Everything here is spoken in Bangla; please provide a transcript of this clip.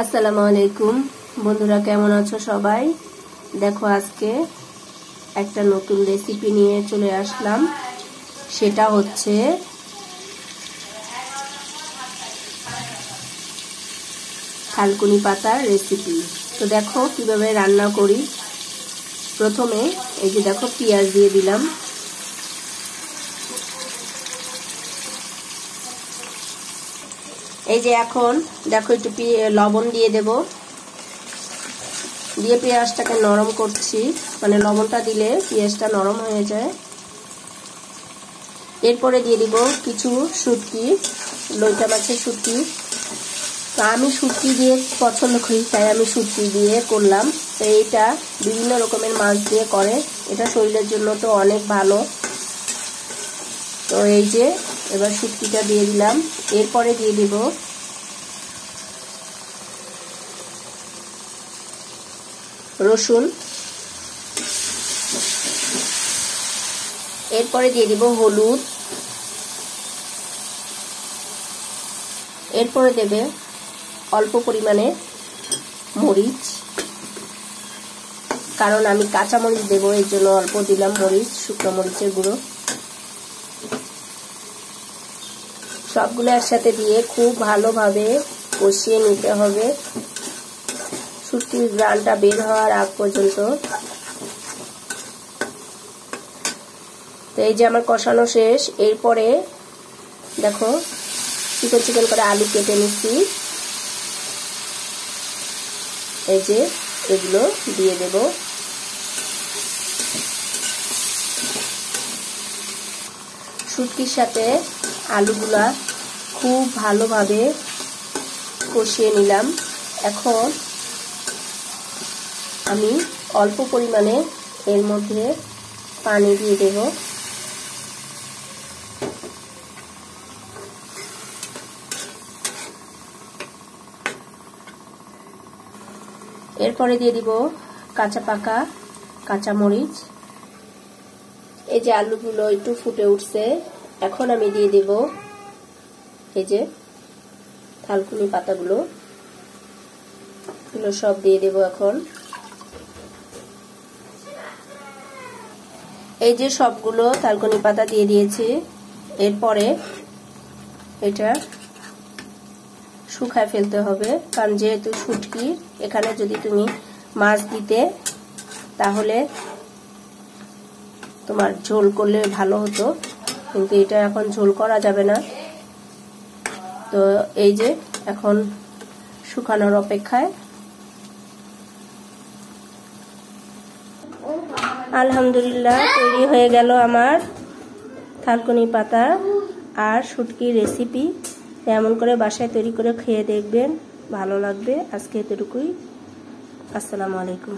আসসালামু আলাইকুম বন্ধুরা, কেমন আছো সবাই? দেখো, আজকে একটা নতুন রেসিপি নিয়ে চলে আসলাম। সেটা হচ্ছে থালকুনি পাতার রেসিপি। তো দেখো কিভাবে রান্না করি। প্রথমে এই যে দেখো পেঁয়াজ দিয়ে দিলাম, এই যে এখন দেখো একটু লবণ দিয়ে দেব, দিয়ে পেঁয়াজটাকে নরম করছি, মানে লবণটা দিলে পেঁয়াজটা নরম হয়ে যায়। এরপরে দিয়ে দিব কিছু শুটকি, লইটা মাছের শুটকি। তো আমি শুটকি দিয়ে পছন্দ করি, তাই আমি শুটকি দিয়ে করলাম। তো এইটা বিভিন্ন রকমের মাছ দিয়ে করে, এটা শরীরের জন্য তো অনেক ভালো। তো এই যে এবার শুটকিটা দিয়ে দিলাম। এরপরে দিয়ে দিব রসুন, এরপরে দিয়ে দিব হলুদ, এরপরে দেবে অল্প পরিমাণে মরিচ, কারণ আমি কাঁচা মরিচ দেবো, এর জন্য অল্প দিলাম মরিচ, শুকনো মরিচের গুঁড়ো। সবগুলো একসাথে দিয়ে খুব ভালোভাবে কষিয়ে নিতে হবে শুটকির ঘ্রাণটা বের হওয়ার আগ পর্যন্ত। তো এই যে আমার কষানো শেষ। এরপরে দেখো চিকন চিকন করে আলু কেটে নিচ্ছি, এই যে এগুলো দিয়ে দেব। শুটকির সাথে আলুগুলা খুব ভালোভাবে কষিয়ে নিলাম। এখন আমি অল্প পরিমাণে এর মধ্যে পানি দিয়ে দেব। এরপরে দিয়ে দিব কাঁচা পাকা কাঁচামরিচ। এই যে আলুগুলো একটু ফুটে উঠছে, এখন আমি দিয়ে দেব এই যে থালকুনি পাতাগুলো, এগুলো সব দিয়ে দেব। এখন এই যে সবগুলো থালকুনি পাতা দিয়ে দিয়েছি। এরপরে এটা শুকায় ফেলতে হবে, কারণ যেহেতু শুটকি, এখানে যদি তুমি মাছ দিতে তাহলে তোমার ঝোল করলে ভালো হতো, কিন্তু এটা এখন ঝোল করা যাবে না। তো এই যে এখন শুকানোর অপেক্ষায়। আলহামদুলিল্লাহ, তৈরি হয়ে গেল আমার থালকুনি পাতা আর শুটকির রেসিপি। এমন করে বাসায় তৈরি করে খেয়ে দেখবেন, ভালো লাগবে। আজকে এতটুকুই। আসসালামু আলাইকুম।